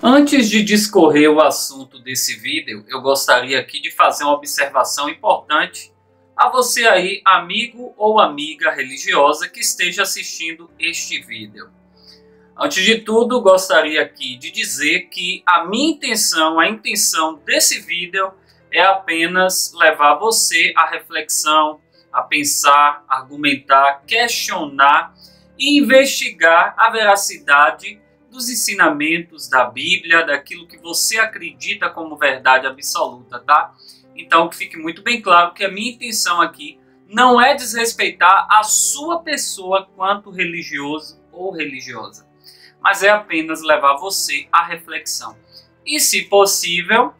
Antes de discorrer o assunto desse vídeo, eu gostaria aqui de fazer uma observação importante a você aí, amigo ou amiga religiosa que esteja assistindo este vídeo. Antes de tudo, gostaria aqui de dizer que a minha intenção, a intenção desse vídeo é apenas levar você à reflexão, a pensar, argumentar, questionar e investigar a veracidade dos ensinamentos da Bíblia, daquilo que você acredita como verdade absoluta, tá? Então, que fique muito bem claro que a minha intenção aqui não é desrespeitar a sua pessoa quanto religioso ou religiosa, mas é apenas levar você à reflexão. E, se possível,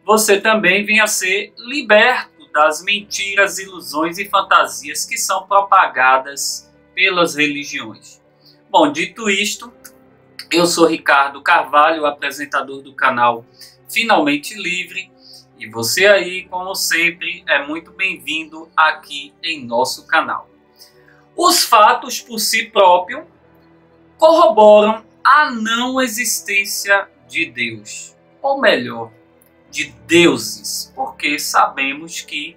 você também venha a ser liberto das mentiras, ilusões e fantasias que são propagadas pelas religiões. Bom, dito isto, eu sou Ricardo Carvalho, apresentador do canal Finalmente Livre, e você aí, como sempre, é muito bem-vindo aqui em nosso canal. Os fatos por si próprios corroboram a não existência de Deus, ou melhor, de deuses, porque sabemos que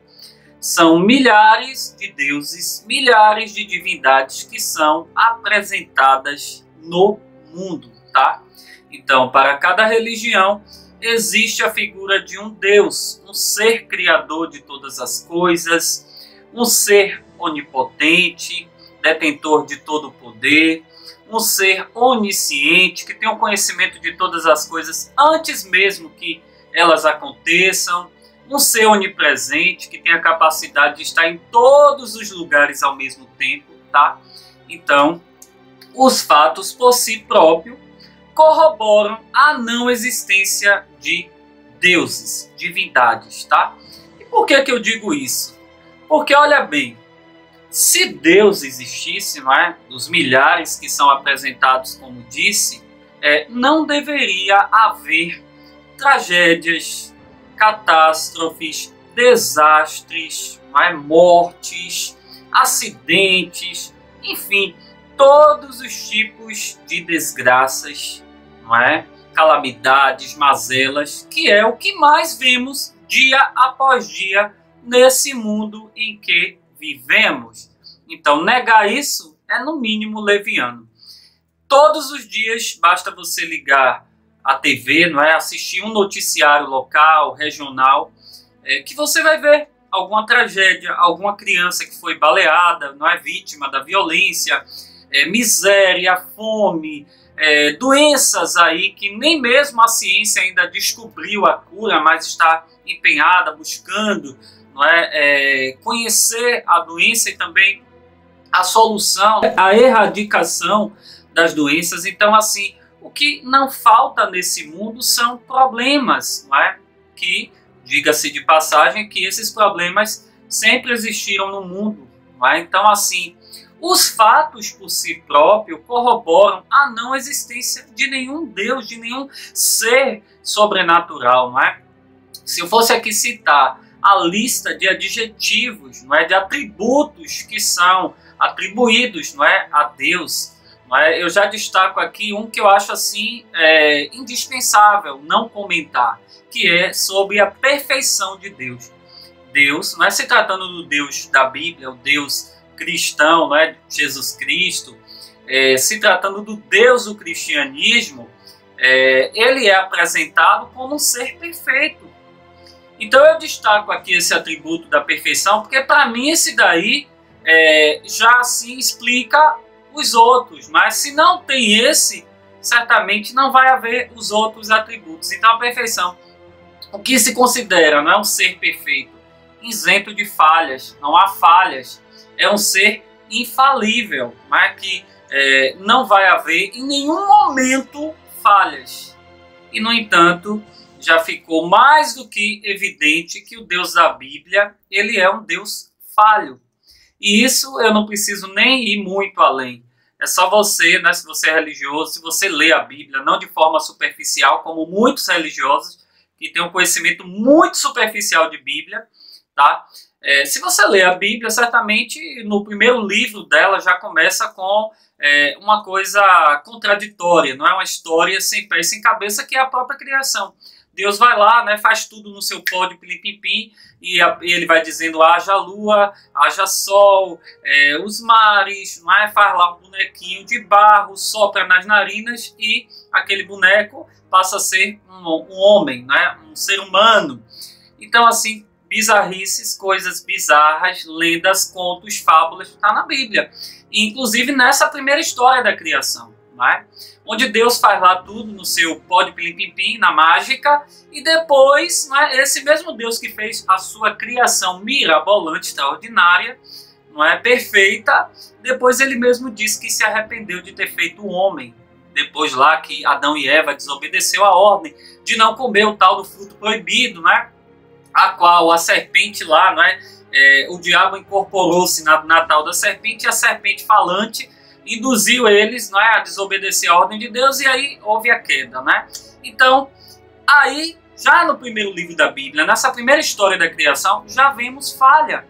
são milhares de deuses, milhares de divindades que são apresentadas no mundo, tá? Então, para cada religião existe a figura de um Deus, um ser criador de todas as coisas, um ser onipotente, detentor de todo o poder, um ser onisciente que tem o conhecimento de todas as coisas antes mesmo que elas aconteçam, um ser onipresente que tem a capacidade de estar em todos os lugares ao mesmo tempo, tá? Então, os fatos por si próprios corroboram a não existência de deuses, divindades, tá? E por que eu digo isso? Porque, olha bem, se Deus existisse, não é? Dos milhares que são apresentados, como disse, não deveria haver tragédias, catástrofes, desastres, não é? Mortes, acidentes, enfim, todos os tipos de desgraças, não é? Calamidades, mazelas, que é o que mais vemos dia após dia nesse mundo em que vivemos. Então, negar isso é no mínimo leviano. Todos os dias basta você ligar a TV, não é? Assistir um noticiário local, regional, que você vai ver alguma tragédia, alguma criança que foi baleada, não é? Vítima da violência, miséria, fome, doenças aí que nem mesmo a ciência ainda descobriu a cura, mas está empenhada, buscando, não é? Conhecer a doença e também a solução, a erradicação das doenças. Então, assim, o que não falta nesse mundo são problemas, não é? Que, diga-se de passagem, que esses problemas sempre existiram no mundo, não é? Então, assim, os fatos por si próprios corroboram a não existência de nenhum Deus, de nenhum ser sobrenatural, não é? Se eu fosse aqui citar a lista de adjetivos, não é, de atributos que são atribuídos, não é, a Deus, não é, eu já destaco aqui um que eu acho assim indispensável não comentar, que é sobre a perfeição de Deus. Deus, não é se tratando do Deus da Bíblia, o Deus cristão, não é, Jesus Cristo, se tratando do Deus do cristianismo, ele é apresentado como um ser perfeito. Então eu destaco aqui esse atributo da perfeição, porque para mim esse daí já assim explica os outros, mas se não tem esse, certamente não vai haver os outros atributos. Então a perfeição, o que se considera, não é um ser perfeito, isento de falhas, não há falhas, é um ser infalível, mas que não vai haver em nenhum momento falhas. E no entanto, já ficou mais do que evidente que o Deus da Bíblia, ele é um Deus falho. E isso eu não preciso nem ir muito além. É só você, né, se você é religioso, se você lê a Bíblia, não de forma superficial, como muitos religiosos, que têm um conhecimento muito superficial de Bíblia, tá? Se você ler a Bíblia, certamente no primeiro livro dela já começa com uma coisa contraditória, não é uma história sem pé e sem cabeça, que é a própria criação. Deus vai lá, né, faz tudo no seu pó de pilim-pim-pim, e ele vai dizendo: haja lua, haja sol, os mares, não é? Faz lá um bonequinho de barro, sopra nas narinas e aquele boneco passa a ser um homem, né? Um ser humano. Então, assim, bizarrices, coisas bizarras, lendas, contos, fábulas, está na Bíblia. E, inclusive nessa primeira história da criação, não é? Onde Deus faz lá tudo no seu pó de pilim-pim-pim, na mágica, e depois, não é, esse mesmo Deus que fez a sua criação mirabolante, extraordinária, não é, perfeita, depois ele mesmo disse que se arrependeu de ter feito o homem, depois lá que Adão e Eva desobedeceu a ordem de não comer o tal do fruto proibido, né, a qual a serpente lá, não é, o diabo incorporou-se na tal da serpente, e a serpente falante induziu eles, não é, a desobedecer a ordem de Deus, e aí houve a queda, né? Então, aí, já no primeiro livro da Bíblia, nessa primeira história da criação, já vemos falha.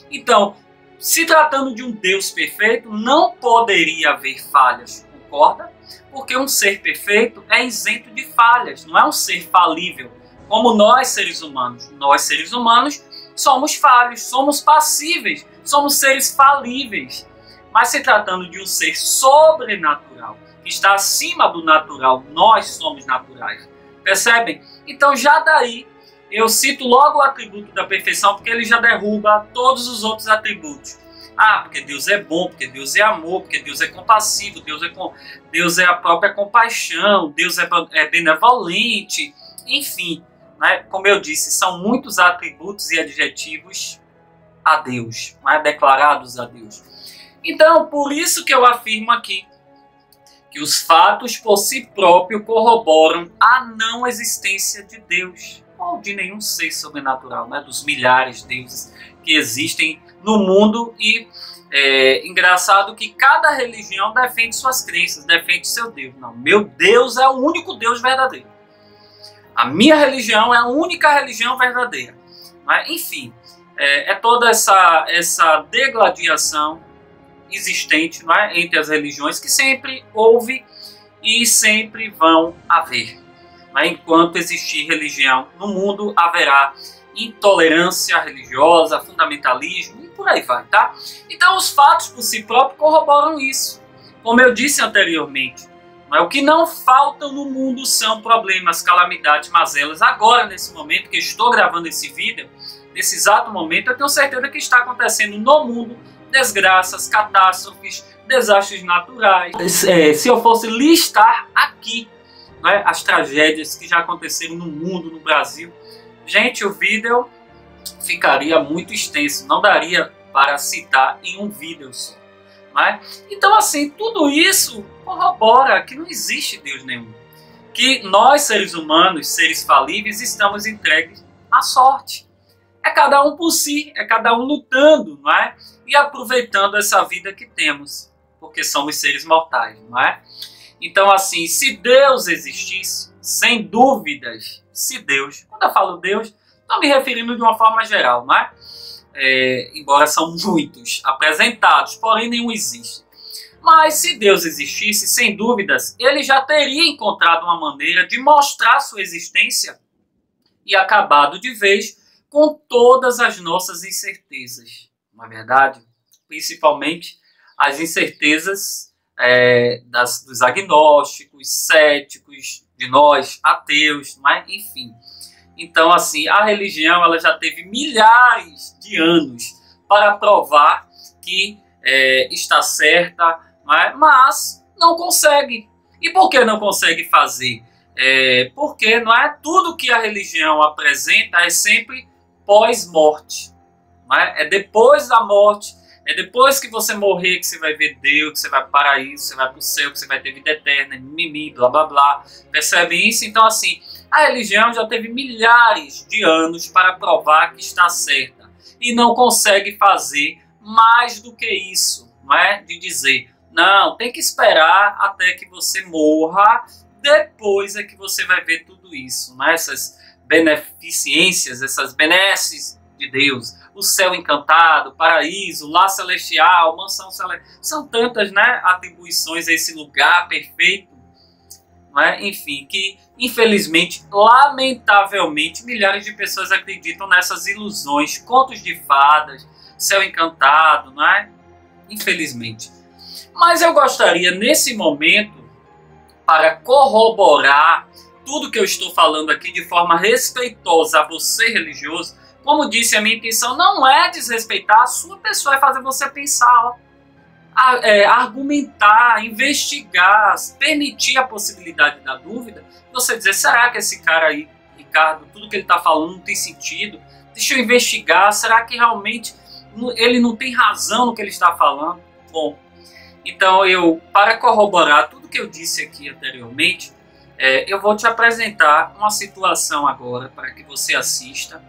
Então, se tratando de um Deus perfeito, não poderia haver falhas, concorda? Porque um ser perfeito é isento de falhas, não é um ser falível, como nós seres humanos. Nós seres humanos somos falhos, somos passíveis, somos seres falíveis. Mas se tratando de um ser sobrenatural, que está acima do natural, nós somos naturais. Percebem? Então já daí eu cito logo o atributo da perfeição, porque ele já derruba todos os outros atributos. Ah, porque Deus é bom, porque Deus é amor, porque Deus é compassivo, Deus é a própria compaixão, Deus é benevolente, enfim, né? Como eu disse, são muitos atributos e adjetivos a Deus, né? Declarados a Deus. Então, por isso que eu afirmo aqui que os fatos por si próprios corroboram a não existência de Deus ou de nenhum ser sobrenatural, né? Dos milhares de deuses que existem no mundo. E engraçado que cada religião defende suas crenças, defende seu Deus. Não, meu Deus é o único Deus verdadeiro. A minha religião é a única religião verdadeira. Mas, enfim, é toda essa degladiação existente, não é, entre as religiões, que sempre houve e sempre vão haver. Não é? Enquanto existir religião no mundo, haverá intolerância religiosa, fundamentalismo e por aí vai, tá? Então os fatos por si próprios corroboram isso. Como eu disse anteriormente, não é? O que não faltam no mundo são problemas, calamidades, mazelas. Agora, nesse momento que eu estou gravando esse vídeo, nesse exato momento, eu tenho certeza que está acontecendo no mundo desgraças, catástrofes, desastres naturais. Se eu fosse listar aqui, né, as tragédias que já aconteceram no mundo, no Brasil, gente, o vídeo ficaria muito extenso, não daria para citar em um vídeo só. Né? Então, assim, tudo isso corrobora que não existe Deus nenhum. Que nós, seres humanos, seres falíveis, estamos entregues à sorte. É cada um por si, é cada um lutando, não é? E aproveitando essa vida que temos, porque somos seres mortais, não é? Então, assim, se Deus existisse, sem dúvidas, se Deus, quando eu falo Deus, estou me referindo de uma forma geral, não é? Embora são muitos apresentados, porém nenhum existe. Mas se Deus existisse, sem dúvidas, ele já teria encontrado uma maneira de mostrar sua existência e acabado de vez com todas as nossas incertezas. Não é verdade? Principalmente as incertezas dos agnósticos, céticos, de nós, ateus, mas enfim. Então, assim, a religião ela já teve milhares de anos para provar que está certa, mas não consegue. E por que não consegue fazer? Porque não é tudo que a religião apresenta é sempre pós-morte. É depois da morte, é depois que você morrer que você vai ver Deus, que você vai para o paraíso, você vai para o céu, que você vai ter vida eterna, mimimi, blá blá blá. Percebem isso? Então, assim, a religião já teve milhares de anos para provar que está certa e não consegue fazer mais do que isso, não é? De dizer, não, tem que esperar até que você morra, depois é que você vai ver tudo isso, não é? Essas beneficências, essas benesses de Deus, o céu encantado, paraíso, lar celestial, mansão celestial. São tantas, né, atribuições a esse lugar perfeito, né? Enfim, que infelizmente, lamentavelmente, milhares de pessoas acreditam nessas ilusões, contos de fadas, céu encantado, não é? Infelizmente. Mas eu gostaria, nesse momento, para corroborar tudo que eu estou falando aqui de forma respeitosa a você religioso, como disse, a minha intenção não é desrespeitar a sua pessoa, é fazer você pensar, ó, argumentar, investigar, permitir a possibilidade da dúvida, você dizer, será que esse cara aí, Ricardo, tudo que ele está falando não tem sentido? Deixa eu investigar, será que realmente ele não tem razão no que ele está falando? Bom, então para corroborar tudo que eu disse aqui anteriormente, eu vou te apresentar uma situação agora para que você assista,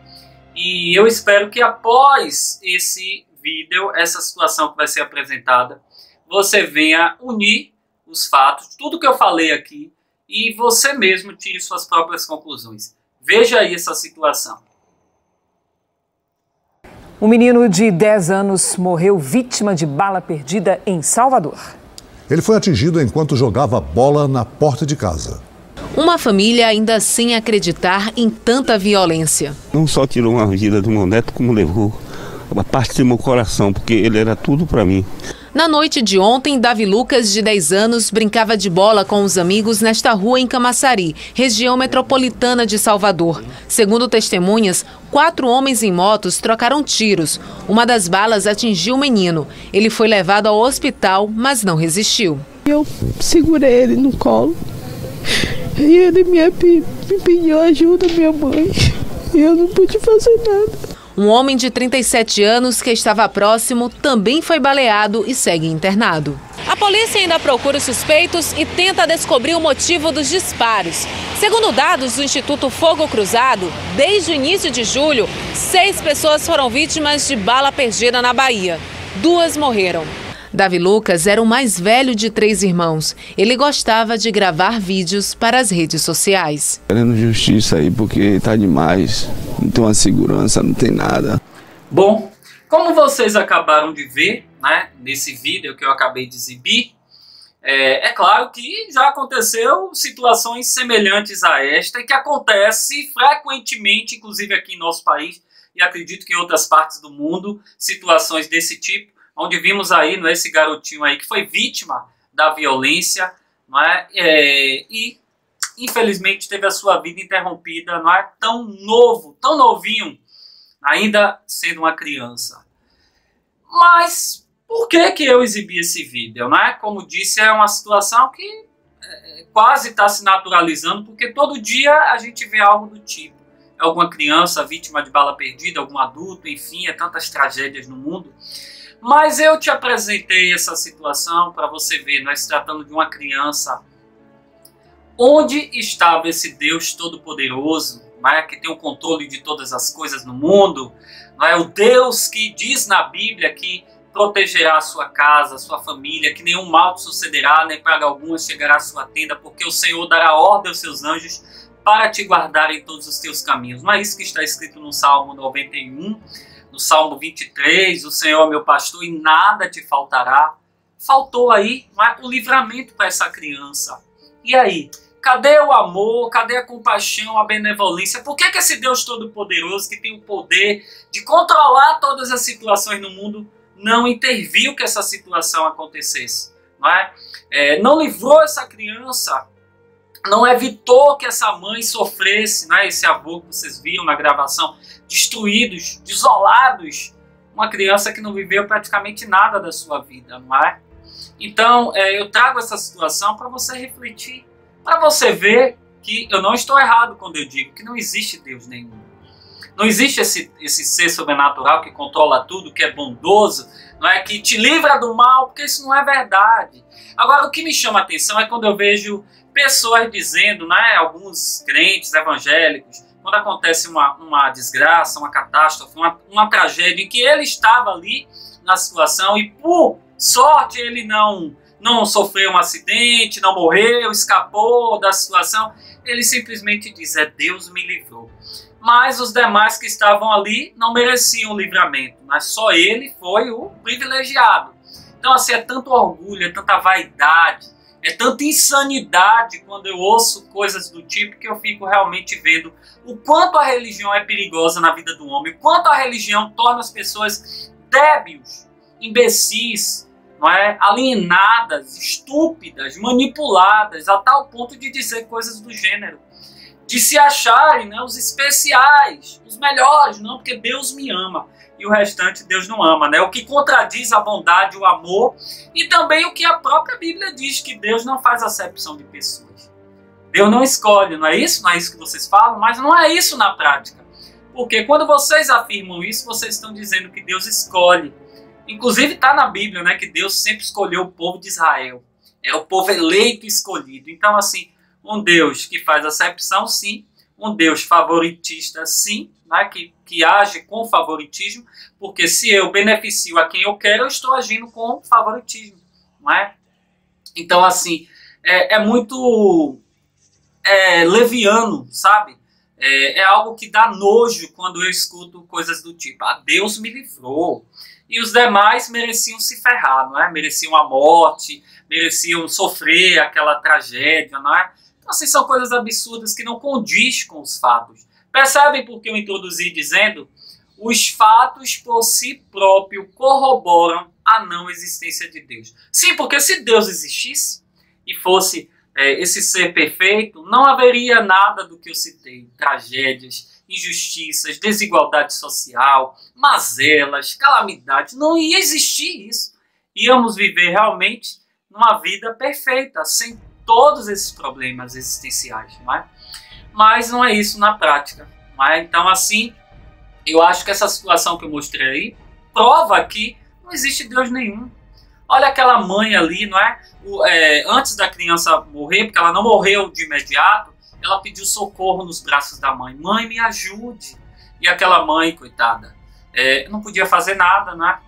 e eu espero que após esse vídeo, essa situação que vai ser apresentada, você venha unir os fatos, tudo que eu falei aqui, e você mesmo tire suas próprias conclusões. Veja aí essa situação. Um menino de 10 anos morreu vítima de bala perdida em Salvador. Ele foi atingido enquanto jogava bola na porta de casa. Uma família ainda sem acreditar em tanta violência. Não só tirou uma vida do meu neto, como levou a parte do meu coração, porque ele era tudo para mim. Na noite de ontem, Davi Lucas, de 10 anos, brincava de bola com os amigos nesta rua em Camaçari, região metropolitana de Salvador. Segundo testemunhas, 4 homens em motos trocaram tiros. Uma das balas atingiu o menino. Ele foi levado ao hospital, mas não resistiu. Eu segurei ele no colo e ele me pediu ajuda, minha mãe. E eu não pude fazer nada. Um homem de 37 anos que estava próximo também foi baleado e segue internado. A polícia ainda procura os suspeitos e tenta descobrir o motivo dos disparos. Segundo dados do Instituto Fogo Cruzado, desde o início de julho, 6 pessoas foram vítimas de bala perdida na Bahia. 2 morreram. Davi Lucas era o mais velho de 3 irmãos. Ele gostava de gravar vídeos para as redes sociais. Querendo justiça aí, porque tá demais. Não tem uma segurança, não tem nada. Bom, como vocês acabaram de ver, né, nesse vídeo que eu acabei de exibir, é claro que já aconteceu situações semelhantes a esta e que acontece frequentemente, inclusive aqui em nosso país, e acredito que em outras partes do mundo, situações desse tipo, onde vimos aí, não é, esse garotinho aí que foi vítima da violência, não é, e infelizmente teve a sua vida interrompida, não é, tão novo, tão novinho, ainda sendo uma criança. Mas por que eu exibi esse vídeo, não é? Como disse, é uma situação que quase está se naturalizando, porque todo dia a gente vê algo do tipo. É alguma criança vítima de bala perdida, algum adulto, enfim, é tantas tragédias no mundo. Mas eu te apresentei essa situação para você ver, nós tratando de uma criança. Onde estava esse Deus Todo-Poderoso, não é, que tem o controle de todas as coisas no mundo? Não é o Deus que diz na Bíblia que protegerá a sua casa, a sua família, que nenhum mal te sucederá, nem praga alguma chegará à sua tenda, porque o Senhor dará ordem aos seus anjos para te guardar em todos os teus caminhos. Não é isso que está escrito no Salmo 91, no Salmo 23, o Senhor é meu pastor e nada te faltará. Faltou aí, não é, o livramento para essa criança. E aí? Cadê o amor? Cadê a compaixão, a benevolência? Por que esse Deus Todo-Poderoso, que tem o poder de controlar todas as situações no mundo, não interviu que essa situação acontecesse? Não é? Não livrou essa criança, não evitou que essa mãe sofresse, não é? Esse avô que vocês viram na gravação, destruídos, desolados, uma criança que não viveu praticamente nada da sua vida, não é? Então, eu trago essa situação para você refletir, para você ver que eu não estou errado quando eu digo que não existe Deus nenhum. Não existe esse ser sobrenatural que controla tudo, que é bondoso, não é, que te livra do mal, porque isso não é verdade. Agora, o que me chama a atenção é quando eu vejo pessoas dizendo, né, alguns crentes evangélicos, quando acontece uma desgraça, uma catástrofe, uma tragédia, em que ele estava ali na situação e por sorte ele não sofreu um acidente, não morreu, escapou da situação, ele simplesmente diz, Deus me livrou. mas os demais que estavam ali não mereciam o livramento, mas só ele foi o privilegiado. Então assim, é tanto orgulho, é tanta vaidade, é tanta insanidade quando eu ouço coisas do tipo que eu fico realmente vendo o quanto a religião é perigosa na vida do homem, o quanto a religião torna as pessoas débeis, imbecis, não é? Alienadas, estúpidas, manipuladas, a tal ponto de dizer coisas do gênero, de se acharem, né, os especiais, os melhores, não, porque Deus me ama e o restante Deus não ama, né? O que contradiz a bondade, o amor e também o que a própria Bíblia diz, que Deus não faz acepção de pessoas. Deus não escolhe, não é isso? Não é isso que vocês falam? Mas não é isso na prática. Porque quando vocês afirmam isso, vocês estão dizendo que Deus escolhe. Inclusive está na Bíblia, né, que Deus sempre escolheu o povo de Israel. É o povo eleito e escolhido. Então assim, um Deus que faz acepção, sim. Um Deus favoritista, sim, né, que age com favoritismo, porque se eu beneficio a quem eu quero, eu estou agindo com favoritismo, não é? Então, assim, é muito leviano, sabe? É algo que dá nojo quando eu escuto coisas do tipo, ah, Deus me livrou, e os demais mereciam se ferrar, não é? Mereciam a morte, mereciam sofrer aquela tragédia, não é? Então, assim, são coisas absurdas que não condiz com os fatos. Percebem por que eu introduzi dizendo? Os fatos por si próprio corroboram a não existência de Deus. Sim, porque se Deus existisse e fosse esse ser perfeito, não haveria nada do que eu citei. Tragédias, injustiças, desigualdade social, mazelas, calamidades. Não ia existir isso. Íamos viver realmente numa vida perfeita, sem todos esses problemas existenciais, não é? Mas não é isso na prática, não é? Então assim, eu acho que essa situação que eu mostrei aí prova que não existe Deus nenhum. Olha aquela mãe ali, não é? Antes da criança morrer, porque ela não morreu de imediato, ela pediu socorro nos braços da mãe. Mãe, me ajude. E aquela mãe, coitada, não podia fazer nada, não é?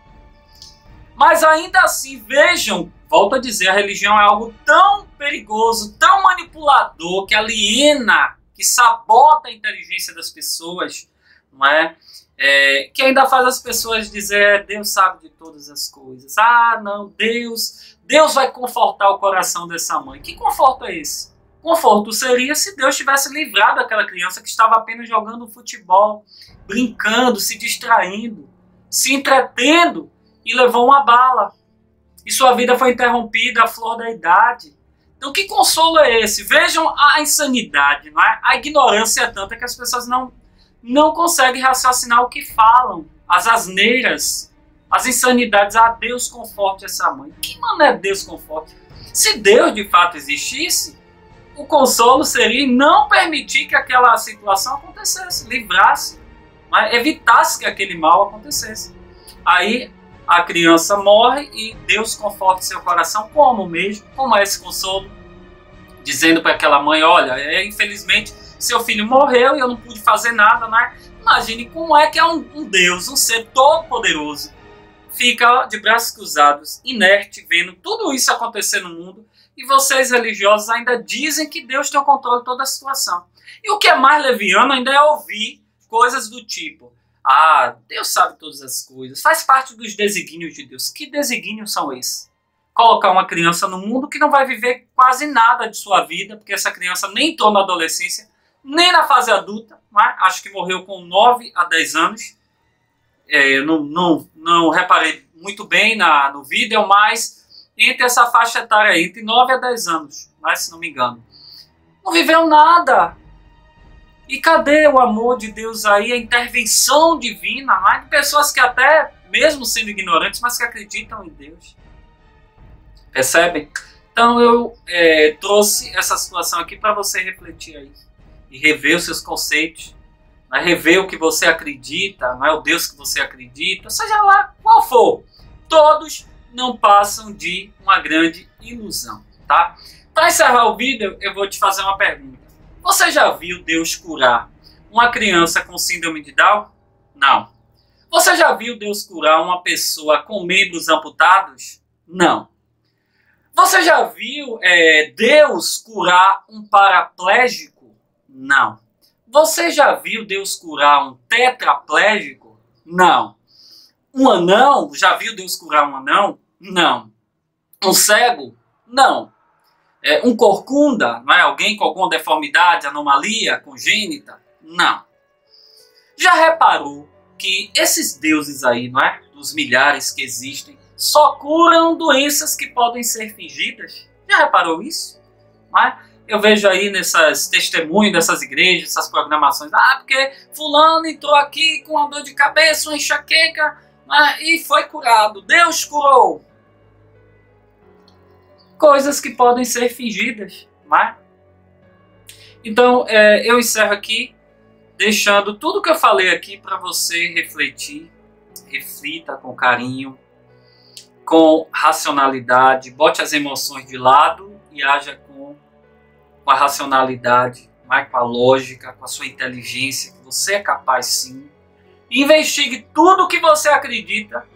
Mas ainda assim, vejam, volto a dizer, a religião é algo tão perigoso, tão manipulador, que aliena, que sabota a inteligência das pessoas, não é? Que ainda faz as pessoas dizer, Deus sabe de todas as coisas. Ah, não, Deus vai confortar o coração dessa mãe. Que conforto é esse? Conforto seria se Deus tivesse livrado aquela criança que estava apenas jogando futebol, brincando, se distraindo, se entretendo, e levou uma bala. E sua vida foi interrompida à flor da idade. Então que consolo é esse? Vejam a insanidade, não é? A ignorância é tanta que as pessoas não conseguem raciocinar o que falam. As asneiras, as insanidades. Ah, Deus conforte essa mãe. Que mané Deus conforte? Se Deus de fato existisse, o consolo seria não permitir que aquela situação acontecesse, livrasse, mas evitasse que aquele mal acontecesse. Aí a criança morre e Deus conforta seu coração. Como mesmo? Como é esse consolo? Dizendo para aquela mãe, olha, infelizmente seu filho morreu e eu não pude fazer nada, né? Imagine como é que é um Deus, um ser todo poderoso, fica de braços cruzados, inerte, vendo tudo isso acontecer no mundo, e vocês religiosos ainda dizem que Deus tem o controle de toda a situação. E o que é mais leviano ainda é ouvir coisas do tipo, ah, Deus sabe todas as coisas, faz parte dos desígnios de Deus. Que desígnios são esses? Colocar uma criança no mundo que não vai viver quase nada de sua vida, porque essa criança nem entrou na adolescência, nem na fase adulta, mas acho que morreu com 9 a 10 anos. Eu não reparei muito bem no vídeo, mas entre essa faixa etária aí, entre 9 a 10 anos, mas se não me engano. Não viveu nada. E cadê o amor de Deus aí, a intervenção divina, de pessoas que até, mesmo sendo ignorantes, mas que acreditam em Deus? Percebem? Então eu trouxe essa situação aqui para você refletir aí. E rever os seus conceitos, rever o que você acredita, não é o Deus que você acredita, seja lá qual for. Todos não passam de uma grande ilusão, tá? Para encerrar o vídeo, eu vou te fazer uma pergunta. Você já viu Deus curar uma criança com síndrome de Down? Não. Você já viu Deus curar uma pessoa com membros amputados? Não. Você já viu Deus curar um paraplégico? Não. Você já viu Deus curar um tetraplégico? Não. Um anão? Já viu Deus curar um anão? Não. Um cego? Não. Um corcunda? Não é? Alguém com alguma deformidade, anomalia congênita? Não. Já reparou que esses deuses aí, não é? Dos milhares que existem, só curam doenças que podem ser fingidas? Já reparou isso? Não é? Eu vejo aí nessas testemunhos dessas igrejas, essas programações, porque fulano entrou aqui com uma dor de cabeça, uma enxaqueca, e foi curado. Deus curou. Coisas que podem ser fingidas, não é? Então, eu encerro aqui, deixando tudo que eu falei aqui para você refletir. Reflita com carinho, com racionalidade, bote as emoções de lado e haja com a racionalidade, com a lógica, com a sua inteligência, que você é capaz sim. Investigue tudo o que você acredita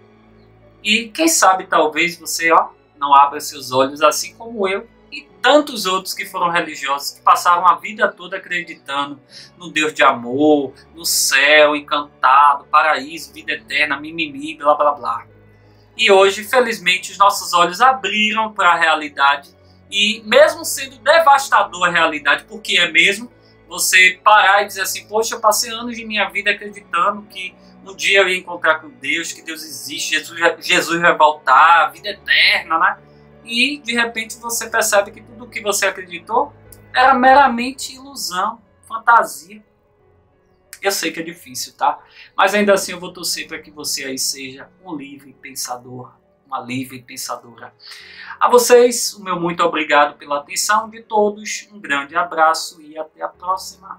e quem sabe talvez você não abra seus olhos, assim como eu e tantos outros que foram religiosos, que passaram a vida toda acreditando no Deus de amor, no céu encantado, paraíso, vida eterna, mimimi, blá blá blá. E hoje, felizmente, os nossos olhos abriram para a realidade. E mesmo sendo devastador a realidade, porque é mesmo, você parar e dizer assim, poxa, eu passei anos de minha vida acreditando que um dia eu ia encontrar com Deus, que Deus existe, Jesus vai voltar, a vida eterna, né? E de repente você percebe que tudo o que você acreditou era meramente ilusão, fantasia. Eu sei que é difícil, tá? Mas ainda assim eu vou torcer para que você aí seja um livre pensador, uma livre pensadora. A vocês, o meu muito obrigado pela atenção de todos, um grande abraço e até a próxima.